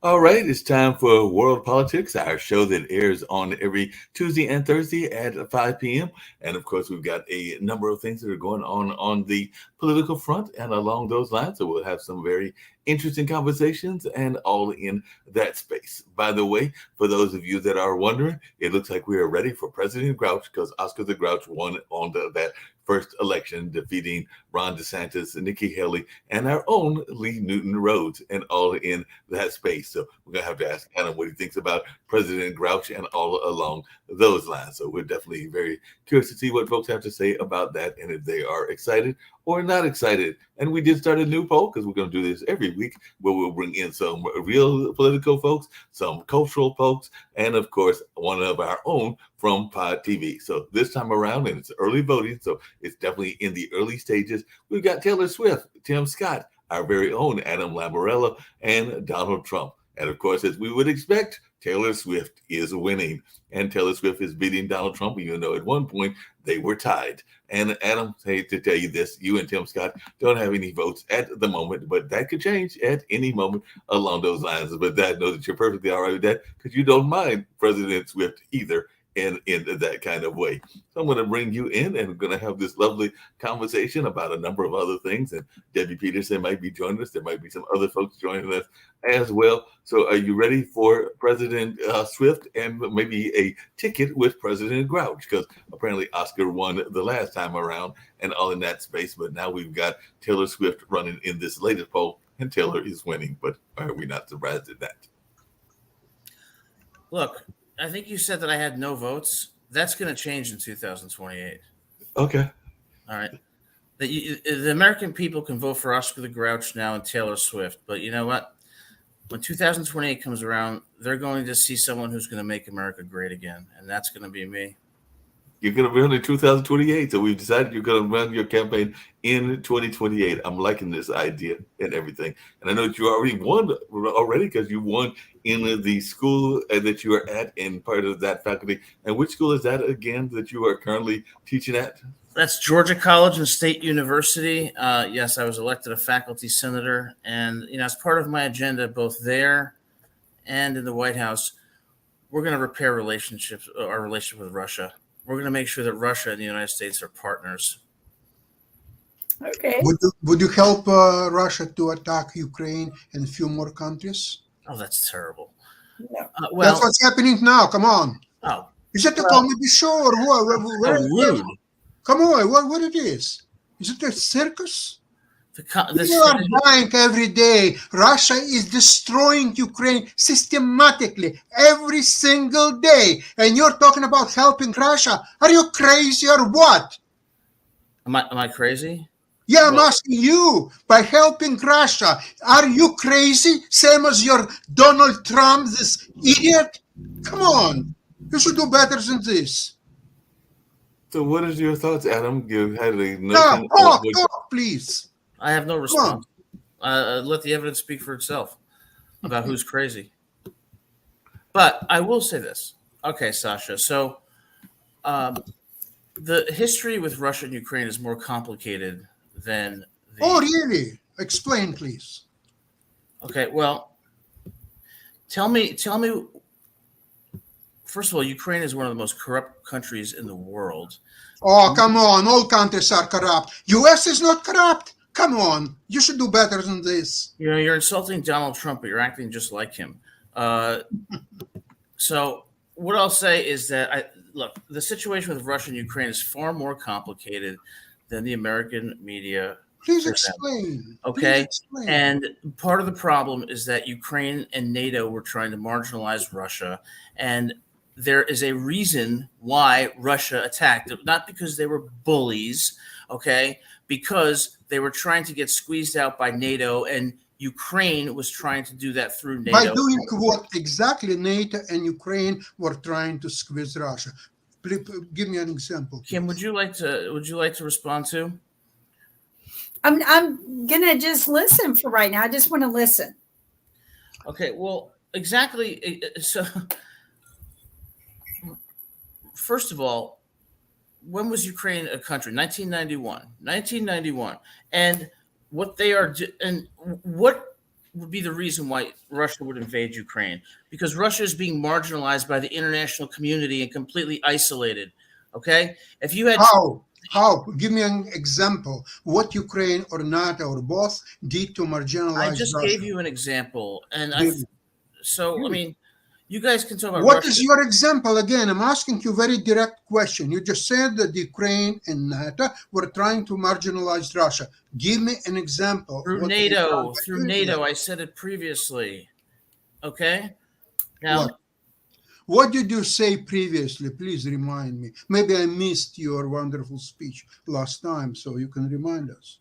All right, it's time for World Politics, our show that airs on every Tuesday and Thursday at 5 p.m. And of course, we've got a number of things that are going on the political front and along those lines. So we'll have some very interesting conversations and all in that space. By the way, for those of you that are wondering, it looks like we are ready for President Grouch because Oscar the Grouch won on that first election, defeating Ron DeSantis, Nikki Haley, and our own Lee Newton Rhodes, and all in that space. So we're gonna have to ask Adam what he thinks about President Grouch and all along those lines. So we're definitely very curious to see what folks have to say about that and if they are excited or not excited. And we did start a new poll because we're going to do this every week where we'll bring in some real political folks, some cultural folks, and of course, one of our own from Pod TV. So this time around, and it's early voting, so it's definitely in the early stages. We've got Taylor Swift, Tim Scott, our very own Adam Lamorello, and Donald Trump. And of course, as we would expect, Taylor Swift is winning. And Taylor Swift is beating Donald Trump, even though at one point they were tied. And Adam, I hate to tell you this, you and Tim Scott don't have any votes at the moment, but that could change at any moment along those lines. But that know that you're perfectly all right with that because you don't mind President Swift either in that kind of way. So I'm going to bring you in and we're going to have this lovely conversation about a number of other things. And Debbie Peterson might be joining us. There might be some other folks joining us as well. So are you ready for President Swift and maybe a ticket with President Grouch? Because apparently Oscar won the last time around and all in that space. But now we've got Taylor Swift running in this latest poll and Taylor is winning. But are we not surprised at that? Look, I think you said that I had no votes. That's going to change in 2028. Okay. All right. The American people can vote for Oscar the Grouch now and Taylor Swift. But you know what? When 2028 comes around, they're going to see someone who's going to make America great again. And that's going to be me. You're going to run in 2028. So we've decided you're going to run your campaign in 2028. I'm liking this idea and everything. And I know that you already won because you won in the school that you are at and part of that faculty. And which school is that again that you are currently teaching at? That's Georgia College and State University. Yes, I was elected a faculty senator. And, as part of my agenda, both there and in the White House, we're going to repair our relationship with Russia. We're going to make sure that Russia and the United States are partners. Okay. Would you help Russia to attack Ukraine and a few more countries? Oh, that's terrible. No. That's what's happening now. Come on. Oh, Is it a comedy show or what? rude. Come on, what it is? Is it a circus? This You are dying every day. Russia is destroying Ukraine systematically every single day. And you're talking about helping Russia. Are you crazy or what? Am I crazy? Yeah, I'm asking you, by helping Russia, are you crazy? Same as your Donald Trump, this idiot? Come on. You should do better than this. So what is your thoughts, Adam? You had a Now, talk, please. I have no response. Let the evidence speak for itself about who's crazy. But I will say this. Okay, Sasha. So the history with Russia and Ukraine is more complicated than Oh, really? Explain, please. Okay, well, tell me. First of all, Ukraine is one of the most corrupt countries in the world. Oh, come on. All countries are corrupt. U.S. is not corrupt. Come on. You should do better than this. You're insulting Donald Trump, but you're acting just like him. So what I'll say is that, look, the situation with Russia and Ukraine is far more complicated than the American media. Please explain. Okay. Please explain. And part of the problem is that Ukraine and NATO were trying to marginalize Russia. And there is a reason why Russia attacked, not because they were bullies, okay, because they were trying to get squeezed out by NATO, and Ukraine was trying to do that through NATO. By doing what exactly NATO and Ukraine were trying to squeeze Russia. Please, give me an example. Kim, would you like to respond to? I'm gonna just listen for right now. I just want to listen. Okay, well, exactly. So, first of all, when was Ukraine a country? 1991. And what they are, and what would be the reason why Russia would invade Ukraine, because Russia is being marginalized by the international community and completely isolated. Okay, if you had How? Give me an example. What Ukraine or NATO or both did to marginalize I just Russia? gave you an example, and Give me. I mean, you guys can talk about What Russia. is your example? Again, I'm asking you a very direct question. You just said that Ukraine and NATO were trying to marginalize Russia. Give me an example. Through What they NATO, done by through doing NATO, that. I said it previously. Okay, now What did you say previously? Please remind me. Maybe I missed your wonderful speech last time, so you can remind us.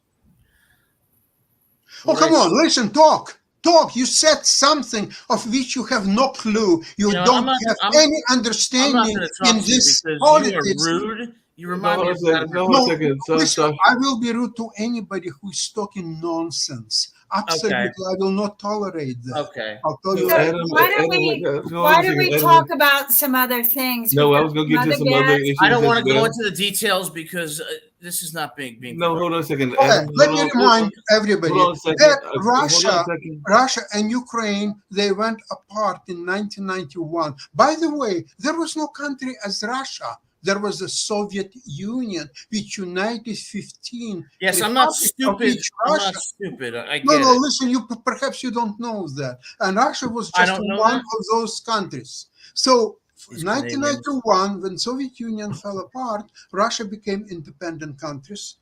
Oh, come on, listen, talk. Talk. You said something of which you have no clue. You don't have any I'm understanding not going to talk in to you this because politics. you are rude. You remind me of No, No, one second. listen, I will be rude to anybody who is talking nonsense. Absolutely, Okay. I will not tolerate that. Okay. I'll tell you So that. why don't we talk about some other things? No, We've I got was going to get to some guests. other issues. I don't want as to go well. into the details because this is not being No, hold on a second. Okay, Adam, let hold me on, remind everybody hold on a second. that Hold on a second. Russia and Ukraine, they went apart in 1991. By the way, there was no country as Russia. There was a Soviet Union which united 15. Yes, I'm not republics of stupid. each I'm Russia. not stupid. I get No, it. listen, perhaps you don't know that. And Russia was I just don't know one that. of those countries. So These 1991, when Soviet Union fell apart, Russia became independent countries,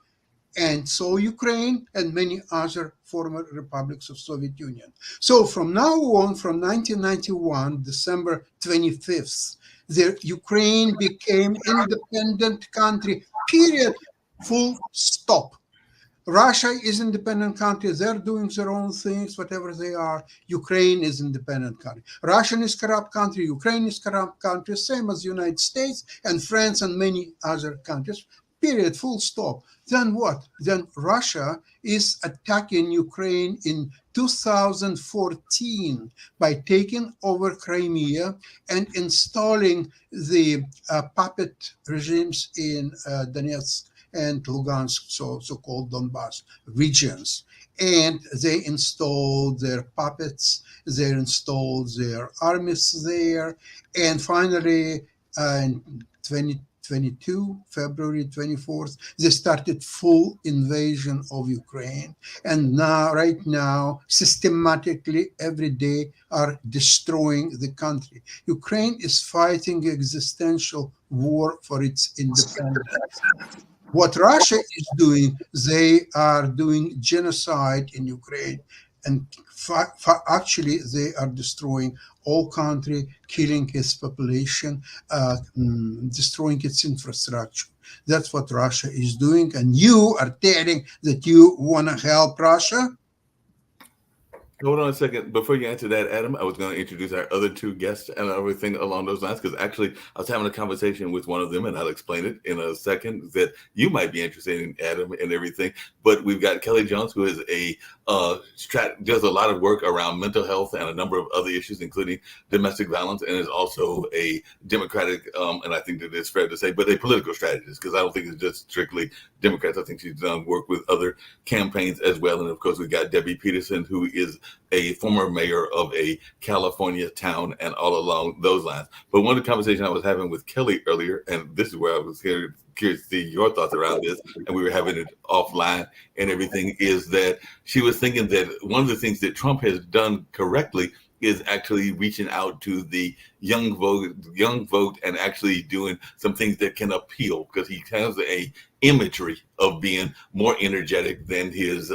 and so Ukraine and many other former republics of Soviet Union. So from now on, from 1991, December 25th, the Ukraine became independent country, period, full stop. Russia is independent country. They're doing their own things, whatever they are. Ukraine is independent country. Russia is corrupt country. Ukraine is corrupt country, same as United States and France and many other countries. Period. Full stop. Then what? Then Russia is attacking Ukraine in 2014 by taking over Crimea and installing the puppet regimes in Donetsk and Lugansk, so-called Donbass regions. And they installed their puppets, they installed their armies there. And finally, in 2022, February 24th, they started full invasion of Ukraine. And now, right now, systematically, every day, are destroying the country. Ukraine is fighting existential war for its independence. What Russia is doing, they are doing genocide in Ukraine, and actually they are destroying all country, killing its population, destroying its infrastructure. That's what Russia is doing, and you are telling that you want to help Russia? Hold on a second. Before you answer that, Adam, I was going to introduce our other two guests and everything along those lines, because actually I was having a conversation with one of them, and I'll explain it in a second, that you might be interested in, Adam, and everything. But we've got Kelly Jones, who is does a lot of work around mental health and a number of other issues, including domestic violence, and is also a Democratic, and I think that it's fair to say, but a political strategist, because I don't think it's just strictly Democrats. I think she's done work with other campaigns as well. And of course, we've got Debbie Peterson, who is a former mayor of a California town, and all along those lines. But one of the conversations I was having with Kelly earlier, and this is where I was curious to see your thoughts around this, and we were having it offline and everything, is that she was thinking that one of the things that Trump has done correctly is actually reaching out to the young vote and actually doing some things that can appeal, because he has a imagery of being more energetic than his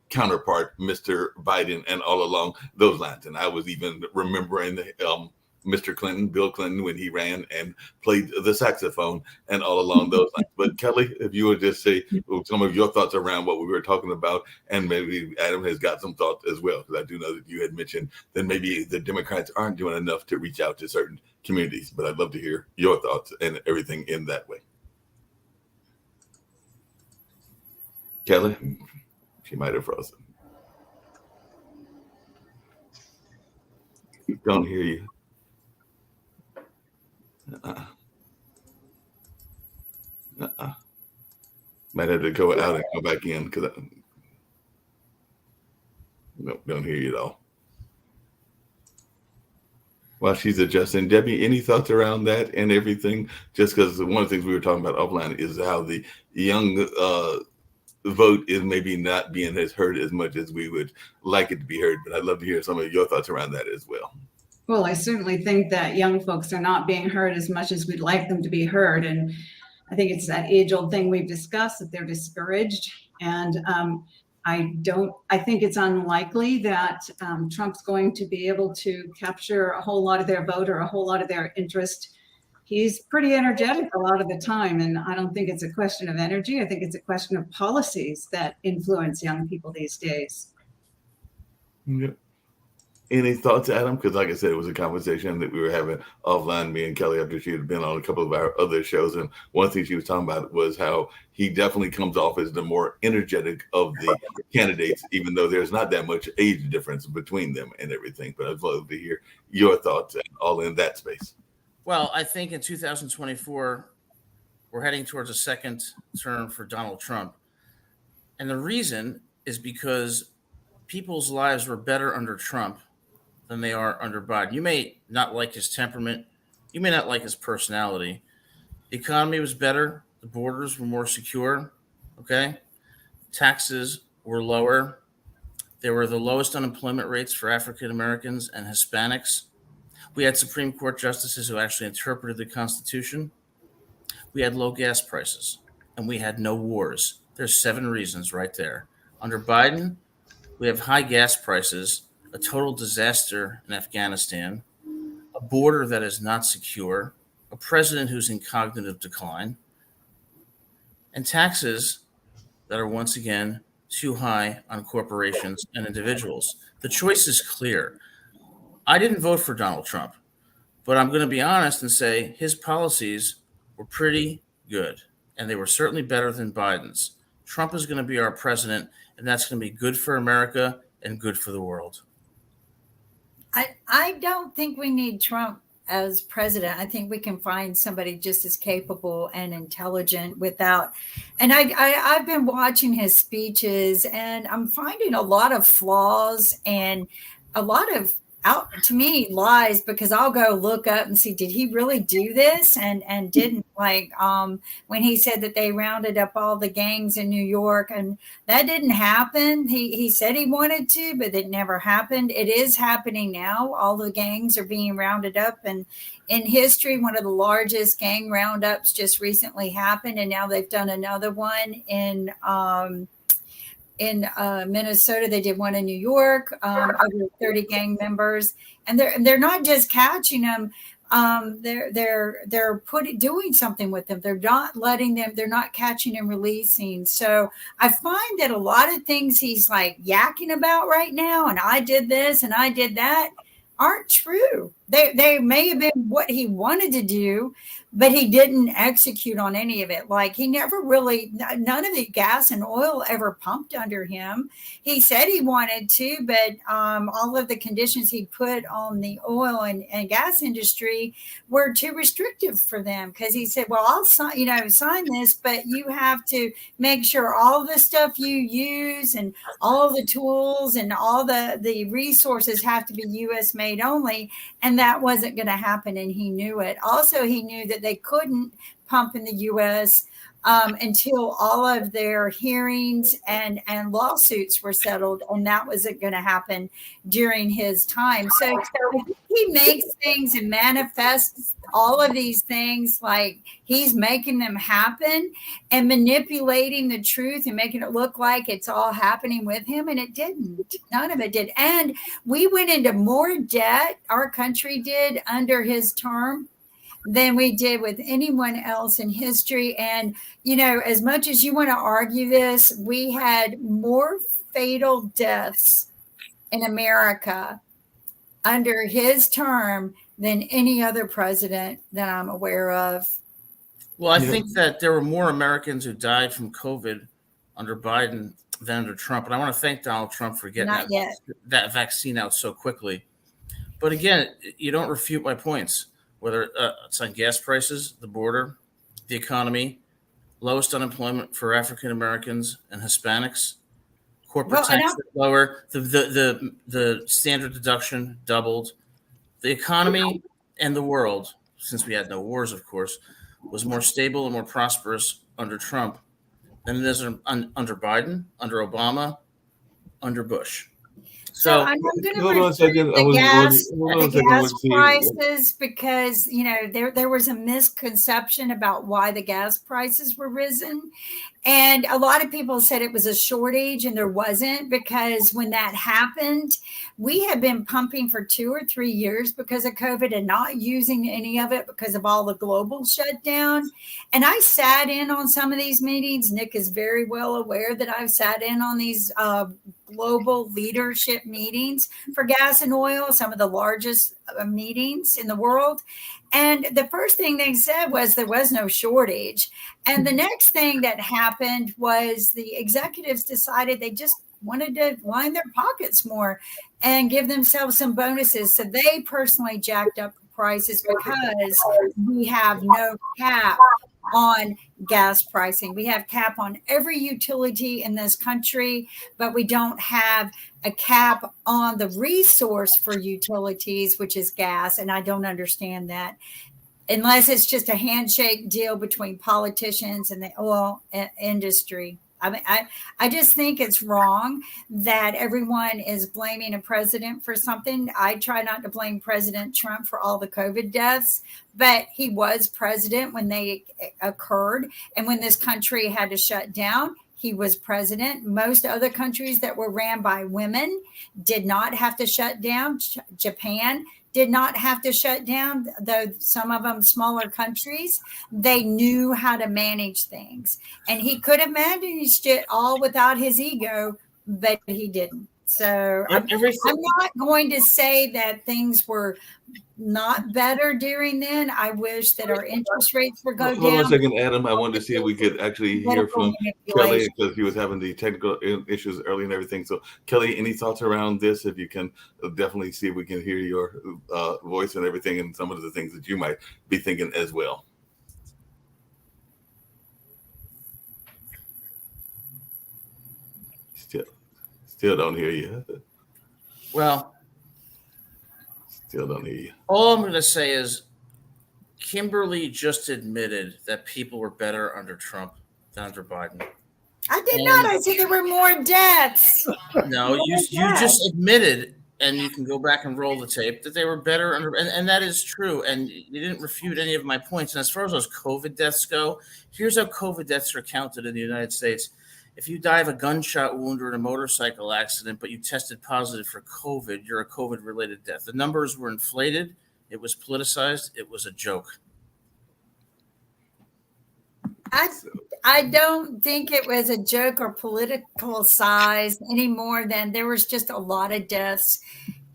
counterpart, Mr. Biden, and all along those lines. And I was even remembering Mr. Clinton, Bill Clinton, when he ran and played the saxophone and all along those lines. But Kelly, if you would just say some of your thoughts around what we were talking about, and maybe Adam has got some thoughts as well, because I do know that you had mentioned that maybe the Democrats aren't doing enough to reach out to certain communities. But I'd love to hear your thoughts and everything in that way. Kelly? She might have frozen. Don't hear you. Might have to go out and go back in, because Nope, don't hear you though. While she's adjusting, Debbie, any thoughts around that and everything? Just because one of the things we were talking about offline is how the young vote is maybe not being as heard as much as we would like it to be heard. But I'd love to hear some of your thoughts around that as well. Well, I certainly think that young folks are not being heard as much as we'd like them to be heard. And I think it's that age-old thing we've discussed, that they're discouraged. And I think it's unlikely that Trump's going to be able to capture a whole lot of their vote or a whole lot of their interest. He's pretty energetic a lot of the time, and I don't think it's a question of energy. I think it's a question of policies that influence young people these days. Yep. Any thoughts, Adam? Because like I said, it was a conversation that we were having offline, me and Kelly, after she had been on a couple of our other shows. And one thing she was talking about was how he definitely comes off as the more energetic of the candidates, even though there's not that much age difference between them and everything. But I'd love to hear your thoughts all in that space. Well, I think in 2024, we're heading towards a second term for Donald Trump. And the reason is because people's lives were better under Trump than they are under Biden. You may not like his temperament. You may not like his personality. The economy was better. The borders were more secure. Okay. Taxes were lower. There were the lowest unemployment rates for African Americans and Hispanics. We had Supreme Court justices who actually interpreted the Constitution. We had low gas prices, and we had no wars. There's 7 reasons right there. Under Biden, we have high gas prices, a total disaster in Afghanistan, a border that is not secure, a president who's in cognitive decline, and taxes that are once again too high on corporations and individuals. The choice is clear. I didn't vote for Donald Trump, but I'm going to be honest and say his policies were pretty good, and they were certainly better than Biden's. Trump is going to be our president, and that's going to be good for America and good for the world. I don't think we need Trump as president. I think we can find somebody just as capable and intelligent without. And I've been watching his speeches, and I'm finding a lot of flaws and a lot of, out to me, lies, because I'll go look up and see, did he really do this? And didn't, like when he said that they rounded up all the gangs in New York, and that didn't happen. He said he wanted to, but it never happened. It is happening now. All the gangs are being rounded up, and in history, one of the largest gang roundups just recently happened, and now they've done another one in Minnesota. They did one in New York, over 30 gang members, and they're not just catching them. They're doing something with them. They're not letting them. They're not catching and releasing. So I find that a lot of things he's like yakking about right now, and I did this and I did that, aren't true. They may have been what he wanted to do, but he didn't execute on any of it. Like, he never really, none of the gas and oil ever pumped under him. He said he wanted to, but all of the conditions he put on the oil and gas industry were too restrictive for them, because he said, well, I'll sign this, but you have to make sure all the stuff you use and all the tools and all the resources have to be U.S. made only. And that wasn't going to happen, and he knew it. Also, he knew that they couldn't pump in the U.S. Until all of their hearings and lawsuits were settled, and that wasn't going to happen during his time. So he makes things and manifests all of these things like he's making them happen and manipulating the truth and making it look like it's all happening with him, and it didn't. None of it did. And we went into more debt, our country did, under his term than we did with anyone else in history. And, as much as you want to argue this, we had more fatal deaths in America under his term than any other president that I'm aware of. Well, I think that there were more Americans who died from COVID under Biden than under Trump. And I want to thank Donald Trump for getting that vaccine out so quickly. But again, you don't refute my points, whether it's on gas prices, the border, the economy, lowest unemployment for African Americans and Hispanics, Corporate and tax rate lower. The standard deduction doubled. The economy and the world, since we had no wars, of course, was more stable and more prosperous under Trump than it is under Biden, under Obama, under Bush. So So I'm going to Hold on a second. the gas Let's see. prices, because there was a misconception about why the gas prices were risen. And a lot of people said it was a shortage, and there wasn't, because when that happened, we had been pumping for 2 or 3 years because of COVID and not using any of it because of all the global shutdown. And I sat in on some of these meetings. Nick is very well aware that I've sat in on these global leadership meetings for gas and oil, some of the largest meetings in the world. And the first thing they said was there was no shortage. And the next thing that happened was the executives decided they just wanted to line their pockets more and give themselves some bonuses. So they personally jacked up the prices because we have no cap on gas pricing. We have cap on every utility in this country, but we don't have a cap on the resource for utilities, which is gas. And I don't understand that, unless it's just a handshake deal between politicians and the oil industry. I mean, I just think it's wrong that everyone is blaming a president for something. I try not to blame President Trump for all the COVID deaths, but he was president when they occurred. And when this country had to shut down, he was president. Most other countries that were ran by women did not have to shut down. Japan did not have to shut down, though some of them smaller countries. They knew how to manage things. And he could have managed it all without his ego, but he didn't. So I'm not going to say that things were not better during then. I wish that our interest rates would go down. Hold on a second, Adam. I wanted to see if we could actually hear from Kelly, because he was having the technical issues early and everything. So, Kelly, any thoughts around this? If you can definitely see if we can hear your voice and everything, and some of the things that you might be thinking as well. Still don't hear you. Well, still don't hear you. All I'm going to say is Kimberly just admitted that people were better under Trump than under Biden. I did not. I said there were more deaths. No, you just admitted, and you can go back and roll the tape, that they were better under, and that is true. And you didn't refute any of my points. And as far as those COVID deaths go, here's how COVID deaths are counted in the United States. If you die of a gunshot wound or in a motorcycle accident, but you tested positive for COVID, you're a COVID-related death. The numbers were inflated. It was politicized. It was a joke. I don't think it was a joke or political size any more than there was just a lot of deaths.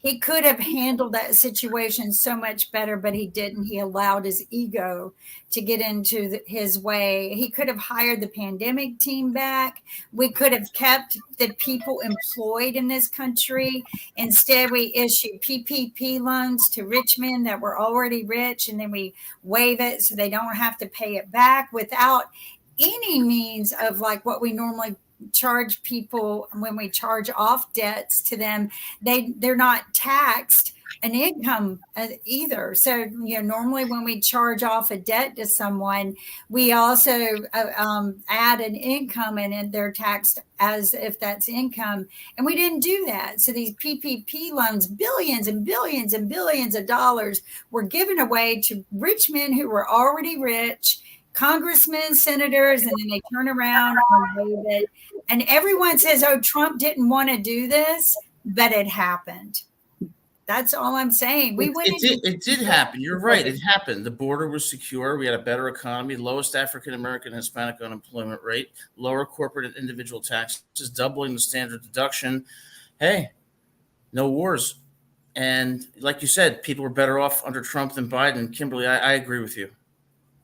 He could have handled that situation so much better, but he didn't. He allowed his ego to get into his way. He could have hired the pandemic team back. We could have kept the people employed in this country. Instead, we issued PPP loans to rich men that were already rich, and then we waive it so they don't have to pay it back without any means of like what we normally charge people when we charge off debts to them. They're not taxed an income either. So, normally when we charge off a debt to someone, we also add an income, and they're taxed as if that's income. And we didn't do that. So these PPP loans, billions and billions and billions of dollars, were given away to rich men who were already rich, congressmen, senators, and then they turn around and waive it. And everyone says, oh, Trump didn't want to do this, but it happened. That's all I'm saying. It did happen. You're right. It happened. The border was secure. We had a better economy, lowest African-American and Hispanic unemployment rate, lower corporate and individual taxes, doubling the standard deduction. Hey, no wars. And like you said, people were better off under Trump than Biden. Kimberly, I agree with you.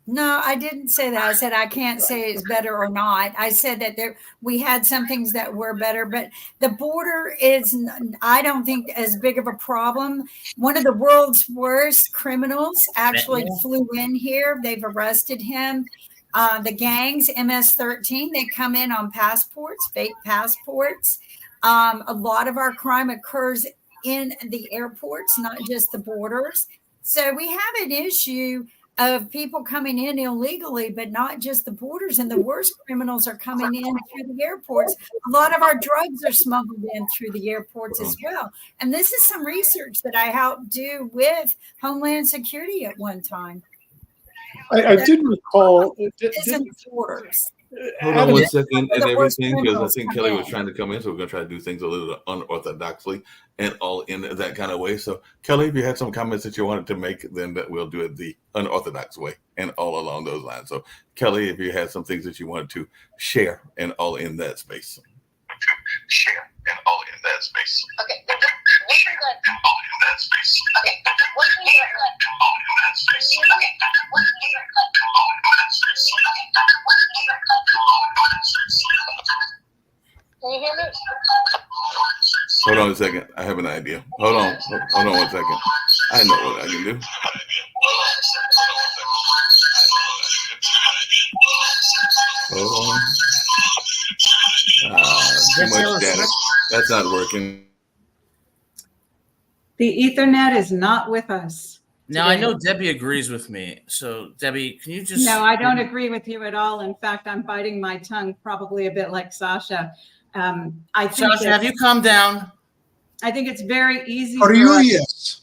No, I didn't say that. I said I can't say it's better or not. I said that we had some things that were better, but the border is, I don't think, as big of a problem. One of the world's worst criminals actually flew in here. They've arrested him. The gangs, MS-13, they come in on passports, fake passports. A lot of our crime occurs in the airports, not just the borders. So we have an issue of people coming in illegally, but not just the borders. And the worst criminals are coming in through the airports. A lot of our drugs are smuggled in through the airports as well. And this is some research that I helped do with Homeland Security at one time. I did recall. Isn't borders. Hold on Adam, one second and the worst everything, because I criminals think come Kelly was in. trying to come in, so we're going to try to do things a little unorthodoxly and all in that kind of way. So, Kelly, if you had some comments that you wanted to make, then that we'll do it the unorthodox way and all along those lines. So, Kelly, if you had some things that you wanted to share and all in that space. Share and all in that space. Okay. One thing that All in that space. okay. One thing that All in that space. one thing that All in that space. can you hear me? Hold on a second. I have an idea. Hold on. Hold on 1 second. I know what I can do. Hold on. Too much data. That's not working. The Ethernet is not with us. Now I today. know Debbie agrees with me. So Debbie, can you just No, I don't agree with you at all. In fact, I'm biting my tongue, probably a bit like Sasha. I think Sasha, have you calmed down? I think it's very easy. For for you, us- yes.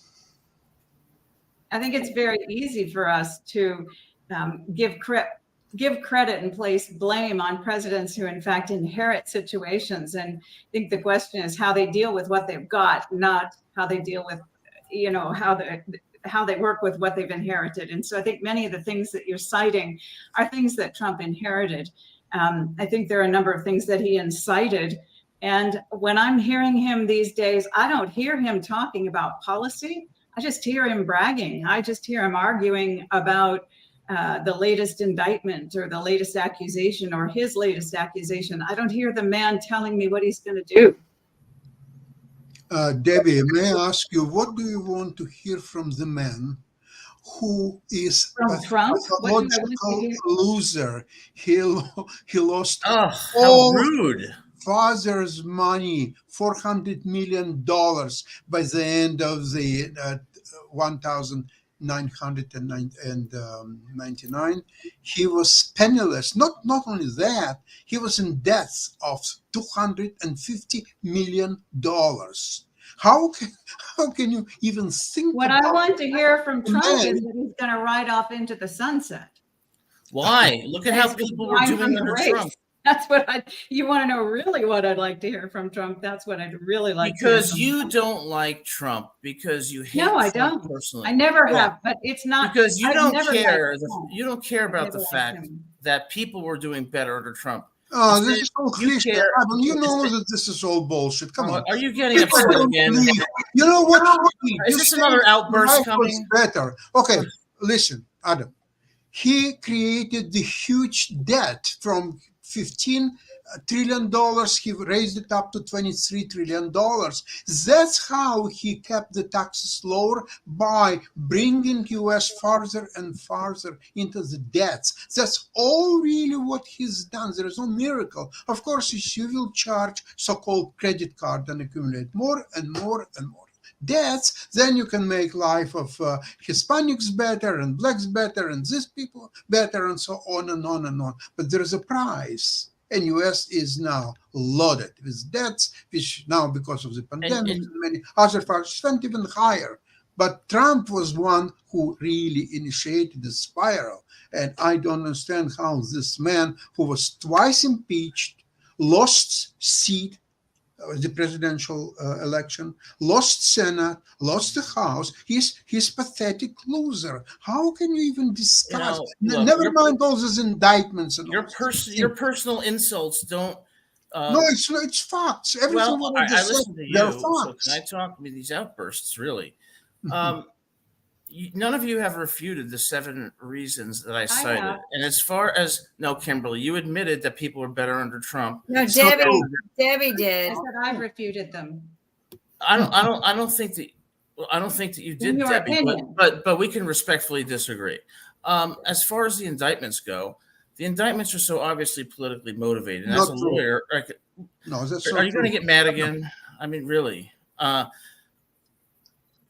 I think it's very easy for us to give credit and place blame on presidents who, in fact, inherit situations. And I think the question is how they deal with what they've got, not how they deal with, how they work with what they've inherited. And so I think many of the things that you're citing are things that Trump inherited. I think there are a number of things that he incited. And when I'm hearing him these days, I don't hear him talking about policy. I just hear him bragging. I just hear him arguing about the latest indictment or the latest accusation or his latest accusation. I don't hear the man telling me what he's going to do. Debbie, may I ask you, what do you want to hear from the man who is From Trump? What do I want to pathological hear? loser? He lost Oh, how Oh. rude. father's money, $400 million by the end of the 1999. He was penniless. Not only that, he was in debts of $250 million. How can you even think What I about want to hear from Trump Man. is that he's going to ride off into the sunset. Why? Look at how That's the people were line from doing the under race. Trump. That's what you want to know really what I'd like to hear from Trump. That's what I'd really like to hear Because from you Trump. don't like Trump because you hate No, I Trump don't. personally. I never Yeah. have, but it's not Because you I've don't never care. liked Trump. You don't care about Never the liked fact him. that people were doing better under Trump. Oh, Instead, this is all you cliche. care- Adam, you know that this is all bullshit. Come on. Are you getting People upset don't again? believe- You know what? Is You this say another outburst life was coming? better. Okay, listen, Adam. He created the huge debt from $15 trillion. He raised it up to $23 trillion. That's how he kept the taxes lower, by bringing US farther and farther into the debts. That's all really what he's done. There is no miracle. Of course, if you will charge so-called credit card and accumulate more and more and more debts, then you can make life of Hispanics better and blacks better and these people better and so on and on and on. But there is a price. And US is now loaded with debts, which now because of the pandemic and many other factors went even higher. But Trump was one who really initiated the spiral. And I don't understand how this man, who was twice impeached, lost seat, the presidential election, lost Senate, lost the House. He's pathetic loser. How can you even discuss? look, Never mind all those indictments and Your all this. your personal insults don't. No, it's facts. Everything Well, what I just listen to said, you. they're So facts. can I talk with these outbursts? Really, none of you have refuted the 7 reasons that I cited. have. And as far as Kimberly, you admitted that people were better under Trump. No, So- Debbie I did. said I've refuted them. I don't think that. Well, I don't think that you did, your Debbie. opinion. But we can respectfully disagree. As far as the indictments go, The indictments are so obviously politically motivated. And Not as a true. lawyer, No, that's are not you going to true. get mad again? I mean, really. What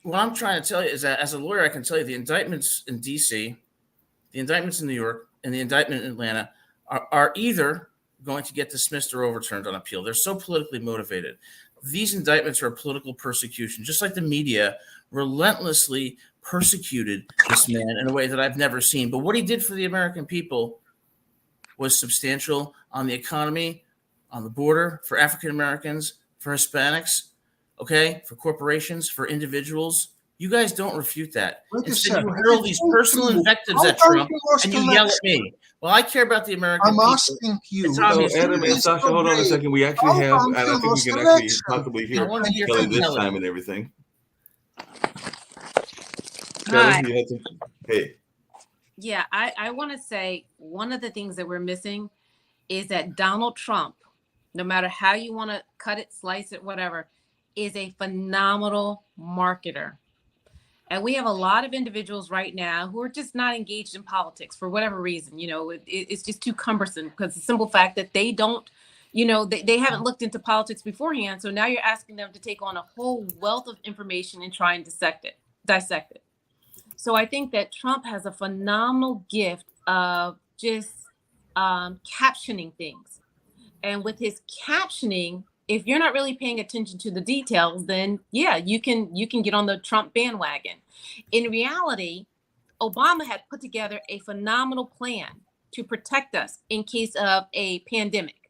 I'm trying to tell you is that as a lawyer, I can tell you the indictments in D.C., the indictments in New York, and the indictment in Atlanta are either going to get dismissed or overturned on appeal. They're so politically motivated. These indictments are political persecution, just like the media relentlessly persecuted this man in a way that I've never seen. But what he did for the American people was substantial on the economy, on the border, for African Americans, for Hispanics, okay, for corporations, for individuals. You guys don't refute that. Wait a Instead, you second. hurl If these it's so personal true, invectives how at come Trump you lost and you yell at election? me. Well, I care about the American I'm people. asking you. It's So obvious. Adam and It's Sasha, so hold on a great. second. We actually How have, come and you I think we lost can actually election? possibly I hear want to hear Kelly from this Kelly. time and everything. Hi. Kelly, you had some. Hey, Yeah, I want to say one of the things that we're missing is that Donald Trump, no matter how you want to cut it, slice it, whatever, is a phenomenal marketer. And we have a lot of individuals right now who are just not engaged in politics for whatever reason. You know, it's just too cumbersome because the simple fact that they don't, you know, they haven't looked into politics beforehand. So now you're asking them to take on a whole wealth of information and try and dissect it. So I think that Trump has a phenomenal gift of just captioning things. And with his captioning, if you're not really paying attention to the details, then yeah, you can get on the Trump bandwagon. In reality, Obama had put together a phenomenal plan to protect us in case of a pandemic,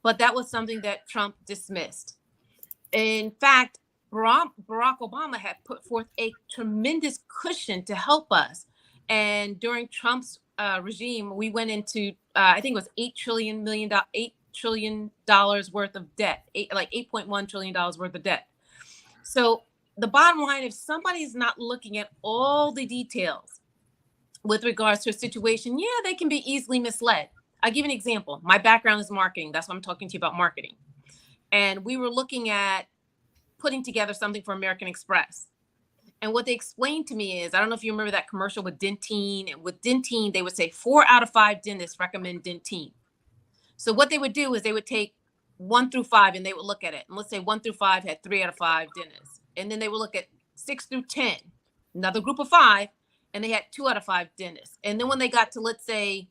but that was something that Trump dismissed. In fact, Barack Obama had put forth a tremendous cushion to help us. And during Trump's regime, we went into, I think it was $8 trillion worth of debt, like $8.1 trillion worth of debt. So the bottom line, if somebody's not looking at all the details with regards to a situation, yeah, they can be easily misled. I'll give you an example. My background is marketing. That's why I'm talking to you about marketing. And we were looking at putting together something for American Express. And what they explained to me is, I don't know if you remember that commercial with Dentyne. And with Dentyne, they would say 4 out of 5 dentists recommend Dentyne. So what they would do is they would take 1 through 5 and they would look at it. And let's say 1 through 5 had 3 out of 5 dentists. And then they would look at 6 through 10, another group of 5, and they had 2 out of 5 dentists. And then when they got to, let's say,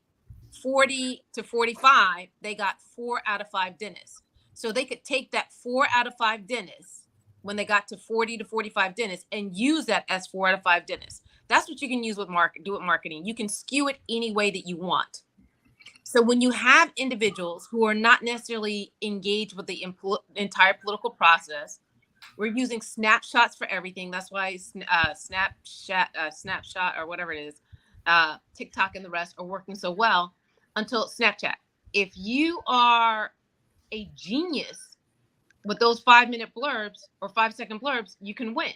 40 to 45, they got 4 out of 5 dentists. So they could take that 4 out of 5 dentists when they got to 40 to 45 dentists and use that as 4 out of 5 dentists. That's what you can use with marketing. You can skew it any way that you want. So when you have individuals who are not necessarily engaged with the entire political process, we're using snapshots for everything. That's why Snapshot or whatever it is, TikTok and the rest are working so well until Snapchat. If you are a genius with those 5-minute blurbs or 5-second blurbs, you can win.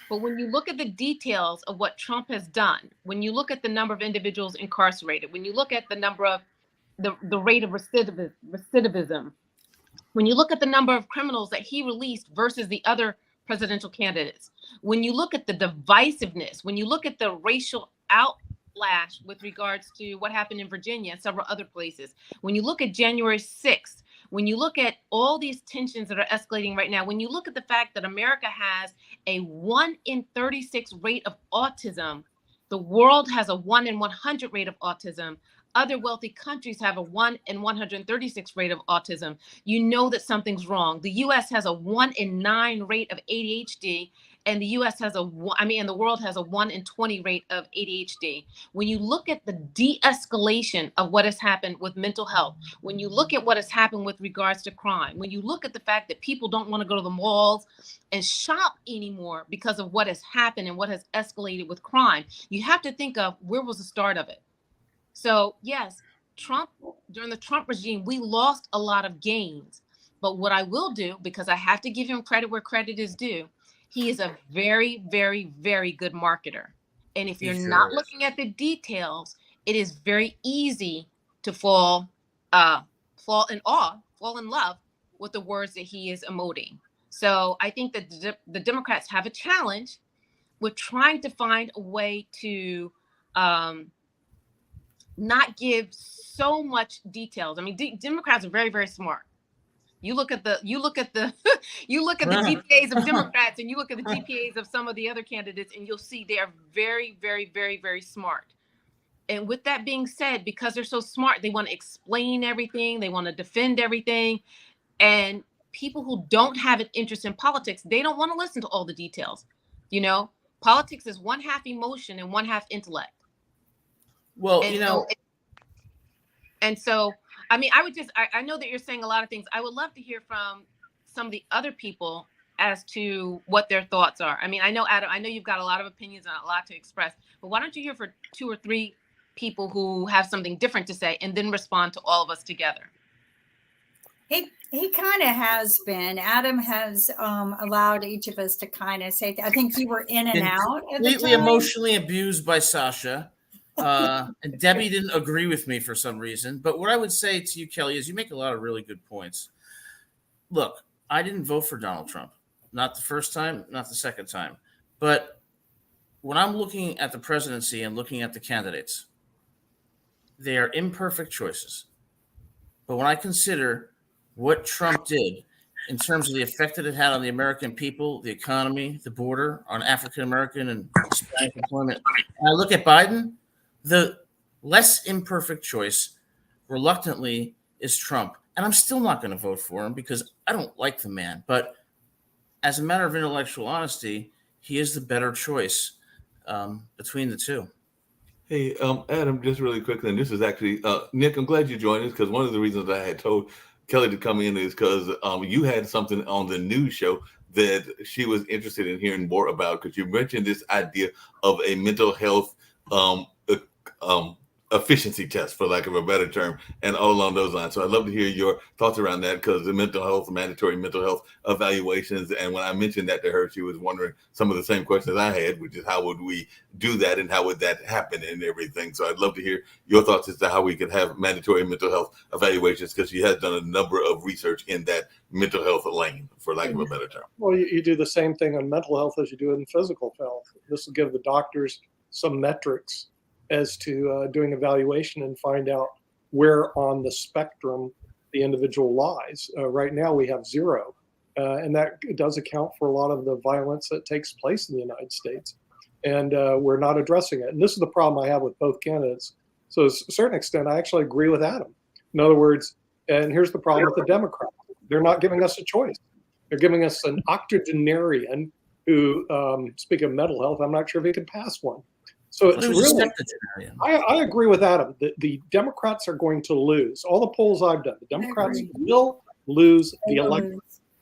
But when you look at the details of what Trump has done, when you look at the number of individuals incarcerated, when you look at the number of the rate of recidivism, when you look at the number of criminals that he released versus the other presidential candidates, when you look at the divisiveness, when you look at the racial outlash with regards to what happened in Virginia and several other places, when you look at January 6th, when you look at all these tensions that are escalating right now, when you look at the fact that America has a 1 in 36 rate of autism, the world has a 1 in 100 rate of autism, other wealthy countries have a 1 in 136 rate of autism, you know that something's wrong. The US has a 1 in 9 rate of ADHD, and the US has the world has a 1 in 20 rate of ADHD. When you look at the de-escalation of what has happened with mental health, when you look at what has happened with regards to crime, when you look at the fact that people don't want to go to the malls and shop anymore because of what has happened and what has escalated with crime, you have to think of where was the start of it. So yes, Trump, during the Trump regime, we lost a lot of gains. But what I will do, because I have to give him credit where credit is due, he is a very, very, very good marketer. And if you're not looking at the details, it is very easy to fall in love with the words that he is emoting. So I think that the Democrats have a challenge with trying to find a way to not give so much details. I mean, Democrats are very, very smart. You look at the you look at the GPAs of Democrats, and you look at the GPAs of some of the other candidates, and you'll see they are very, very, very, very smart. And with that being said, because they're so smart, they want to explain everything, they want to defend everything, and people who don't have an interest in politics, they don't want to listen to all the details. You know, politics is one half emotion and one half intellect. Well, And you know, and so, I mean, I know that you're saying a lot of things. I would love to hear from some of the other people as to what their thoughts are. I mean, I know, Adam, I know you've got a lot of opinions and a lot to express, but why don't you hear for 2 or 3 people who have something different to say and then respond to all of us together? He kind of has been. Adam has allowed each of us to kind of say, I think you were in and out. At the completely time. emotionally abused by Sasha. And Debbie didn't agree with me for some reason. But what I would say to you, Kelly, is you make a lot of really good points. Look, I didn't vote for Donald Trump. Not the first time, not the second time. But when I'm looking at the presidency and looking at the candidates, they are imperfect choices. But when I consider what Trump did in terms of the effect that it had on the American people, the economy, the border, on African American and Hispanic employment, and I look at Biden, the less imperfect choice, reluctantly, is Trump. And I'm still not going to vote for him because I don't like the man. But as a matter of intellectual honesty, he is the better choice between the two. Hey, Adam, just really quickly, and this is actually, Nick, I'm glad you joined us because one of the reasons I had told Kelly to come in is because you had something on the news show that she was interested in hearing more about, because you mentioned this idea of a mental health efficiency test, for lack of a better term, and all along those lines. So I'd love to hear your thoughts around that, because the mandatory mental health evaluations. And when I mentioned that to her, she was wondering some of the same questions I had, which is how would we do that and how would that happen and everything. So I'd love to hear your thoughts as to how we could have mandatory mental health evaluations, because she has done a number of research in that mental health lane, for lack of a better term. Well, you do the same thing on mental health as you do in physical health. This will give the doctors some metrics as to doing evaluation and find out where on the spectrum the individual lies. Right now we have 0, and that does account for a lot of the violence that takes place in the United States. And we're not addressing it. And this is the problem I have with both candidates. So to a certain extent, I actually agree with Adam. In other words, and here's the problem with the Democrats. They're not giving us a choice. They're giving us an octogenarian who, speaking of mental health, I'm not sure if he can pass one. So it's really, I agree with Adam that the Democrats are going to lose. All the polls I've done, the Democrats will lose the election.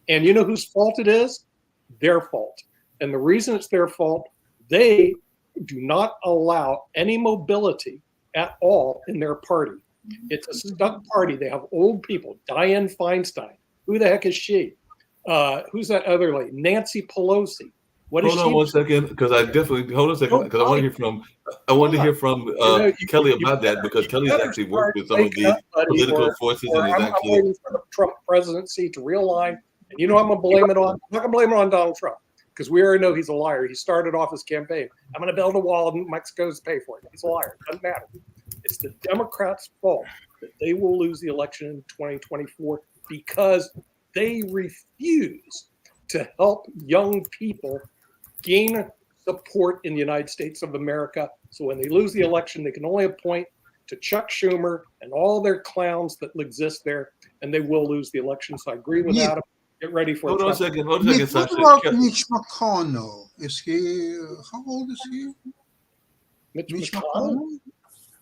And you know whose fault it is? Their fault. And the reason it's their fault, they do not allow any mobility at all in their party. It's a stuck party. They have old people. Dianne Feinstein. Who the heck is she? Who's that other lady? Nancy Pelosi. Hold on one second, because I definitely hold on a second, because I want to hear from Kelly about that, because Kelly's actually worked with some of the political forces and is actually waiting for the Trump presidency to realign. And you know I'm gonna blame it on. I'm not gonna blame it on Donald Trump, because we already know he's a liar. He started off his campaign. I'm gonna build a wall and Mexico's pay for it. He's a liar. Doesn't matter. It's the Democrats' fault that they will lose the election in 2024 because they refuse to help young people gain support in the United States of America. So when they lose the election, they can only appoint to Chuck Schumer and all their clowns that exist there, and they will lose the election. So I agree with Adam. Get ready for Hold on a second. Hold on a second, What Sasha. about Mitch McConnell? Is he, how old is he? Mitch Mitch McConnell?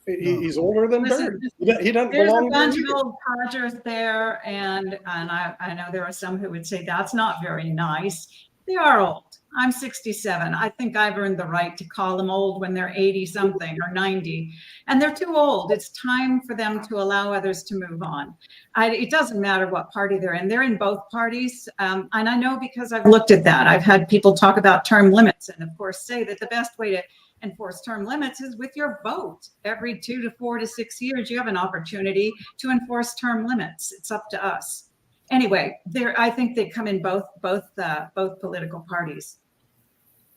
McConnell? He's older than Bird. He doesn't There's a belong bunch there. of old codgers there, and I know there are some who would say that's not very nice. They are old. I'm 67. I think I've earned the right to call them old when they're 80 something or 90, and they're too old. It's time for them to allow others to move on. It doesn't matter what party they're in. They're in both parties, and I know because I've looked at that. I've had people talk about term limits, and of course say that the best way to enforce term limits is with your vote. Every 2 to 4 to 6 years, you have an opportunity to enforce term limits. It's up to us. Anyway, I think they come in both political parties.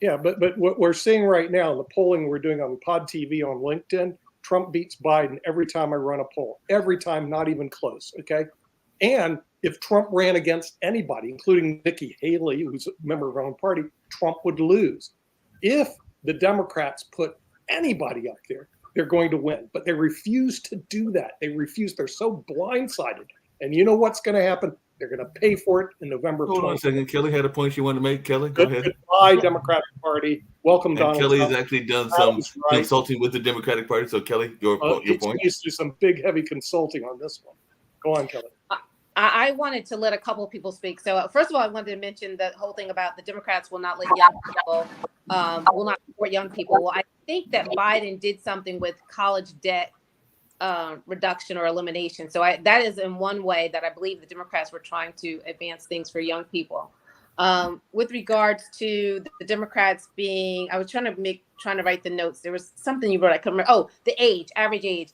Yeah, but what we're seeing right now, the polling we're doing on Pod TV on LinkedIn, Trump beats Biden every time I run a poll, every time, not even close. Okay. And if Trump ran against anybody, including Nikki Haley, who's a member of our own party, Trump would lose. If the Democrats put anybody up there, they're going to win. But they refuse to do that. They refuse. They're so blindsided. And you know what's going to happen? They're going to pay for it in November. Hold on a second. Kelly had a point you wanted to make. Kelly, go ahead. Goodbye, Democratic Party. Welcome, And Donald Kelly Trump. has actually done That some was right. consulting with the Democratic Party. So, Kelly, your He point. needs to do some big, heavy consulting on this one. Go on, Kelly. I wanted to let a couple of people speak. So first of all, I wanted to mention the whole thing about the Democrats will not let young people, will not support young people. Well, I think that Biden did something with college debt reduction or elimination. So that is in one way that I believe the Democrats were trying to advance things for young people. With regards to the Democrats being, I was trying to write the notes. There was something you wrote. I couldn't remember. Oh, the age, average age.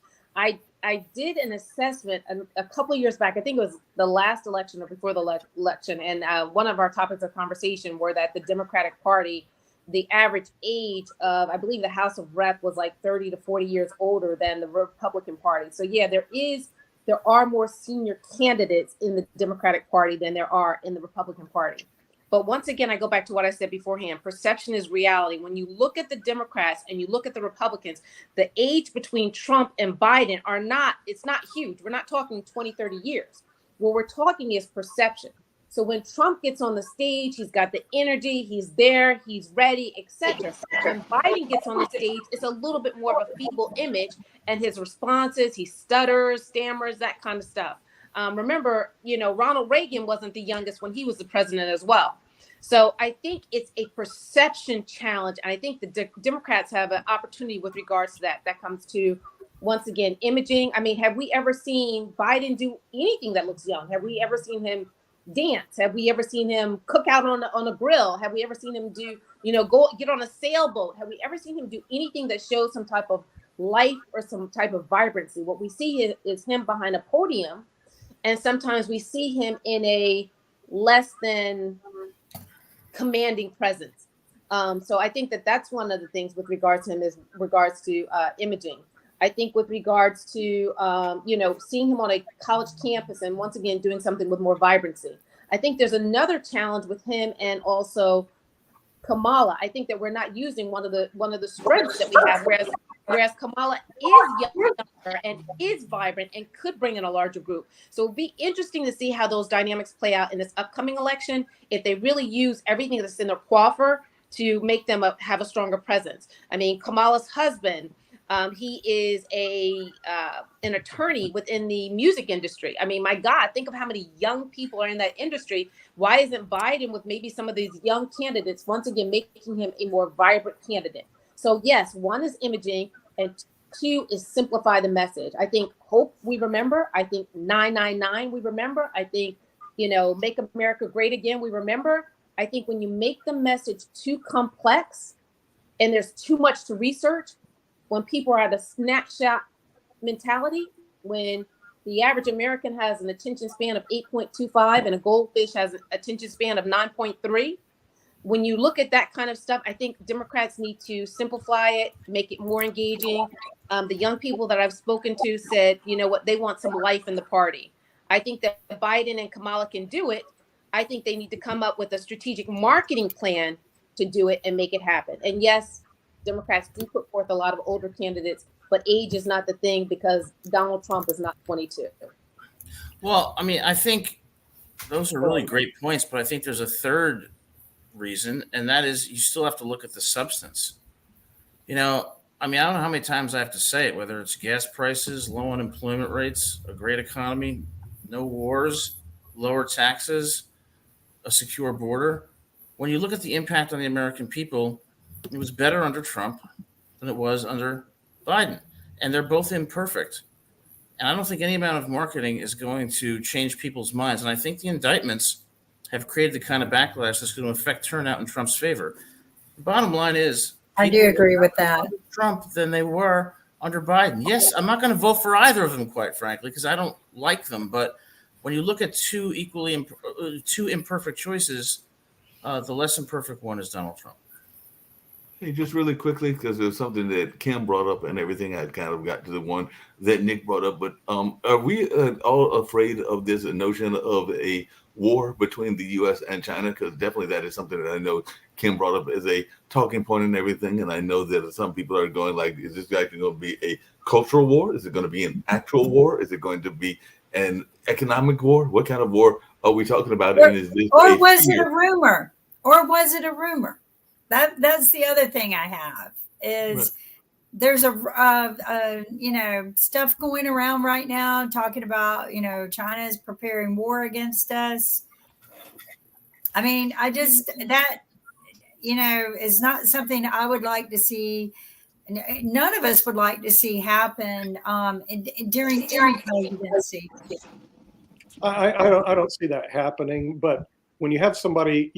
I did an assessment a couple of years back. I think it was the last election or before the election. And one of our topics of conversation were that the Democratic Party, the average age of, I believe the House of Rep was like 30 to 40 years older than the Republican Party. So yeah, there are more senior candidates in the Democratic Party than there are in the Republican Party. But once again, I go back to what I said beforehand. Perception is reality. When you look at the Democrats and you look at the Republicans, the age between Trump and Biden it's not huge. We're not talking 20, 30 years. What we're talking is perception. So when Trump gets on the stage, he's got the energy, he's there, he's ready, etc. When Biden gets on the stage, it's a little bit more of a feeble image, and his responses, he stutters, stammers, that kind of stuff. Remember, Ronald Reagan wasn't the youngest when he was the president as well. So I think it's a perception challenge. And I think the Democrats have an opportunity with regards to that. That comes to, once again, imaging. I mean, have we ever seen Biden do anything that looks young? Have we ever seen him dance? Have we ever seen him cook out on a grill? Have we ever seen him do, go get on a sailboat? Have we ever seen him do anything that shows some type of life or some type of vibrancy? What we see is him behind a podium. And sometimes we see him in a less than commanding presence. So I think that's one of the things with regards to him is regards to imaging. I think with regards to, seeing him on a college campus and once again, doing something with more vibrancy. I think there's another challenge with him and also Kamala. I think that we're not using one of the strengths that we have, whereas Kamala is younger and is vibrant and could bring in a larger group. So it'll be interesting to see how those dynamics play out in this upcoming election, if they really use everything that's in their quaffer to make them have a stronger presence. I mean, Kamala's husband, he is an attorney within the music industry. I mean, my God, think of how many young people are in that industry. Why isn't Biden with maybe some of these young candidates, once again, making him a more vibrant candidate? So yes, one is imaging and two is simplify the message. I think hope we remember. I think 999 we remember. I think, make America great again we remember. I think when you make the message too complex and there's too much to research, when people are at a snapshot mentality, when the average American has an attention span of 8.25 and a goldfish has an attention span of 9.3, when you look at that kind of stuff, I think Democrats need to simplify it, make it more engaging. The young people that I've spoken to said, they want some life in the party. I think that Biden and Kamala can do it. I think they need to come up with a strategic marketing plan to do it and make it happen. And yes, Democrats do put forth a lot of older candidates, but age is not the thing because Donald Trump is not 22. Well, I mean, I think those are really great points, but I think there's a third reason, and that is you still have to look at the substance. I don't know how many times I have to say it, whether it's gas prices, low unemployment rates, a great economy, no wars, lower taxes, a secure border. When you look at the impact on the American people, it was better under Trump than it was under Biden. And they're both imperfect. And I don't think any amount of marketing is going to change people's minds. And I think the indictments have created the kind of backlash that's going to affect turnout in Trump's favor. The bottom line is, I do agree with that. Trump than they were under Biden. Yes, I'm not going to vote for either of them, quite frankly, because I don't like them. But when you look at two imperfect choices, the less imperfect one is Donald Trump. Hey, just really quickly, because there's something that Kim brought up and everything. I kind of got to the one that Nick brought up, but are we all afraid of this notion of a war between the U.S. and China? Because definitely that is something that I know Kim brought up as a talking point and everything. And I know that some people are going like, is this actually going to be a cultural war? Is it going to be an actual war? Is it going to be an economic war? What kind of war are we talking about? Or, and is this or was it a rumor? Or was it a rumor? That's the other thing I have is Right. there's stuff going around right now talking about, China is preparing war against us. I mean, that is not something I would like to see. None of us would like to see happen during any presidency. I don't see that happening, but when you have somebody,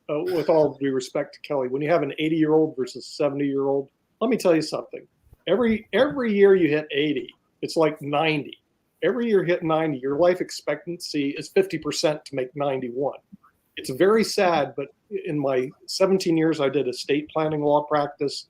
with all due respect to Kelly, when you have an 80-year-old versus 70-year-old, let me tell you something. Every year you hit 80, it's like 90. Every year you hit 90, your life expectancy is 50% to make 91. It's very sad, but in my 17 years, I did estate planning law practiced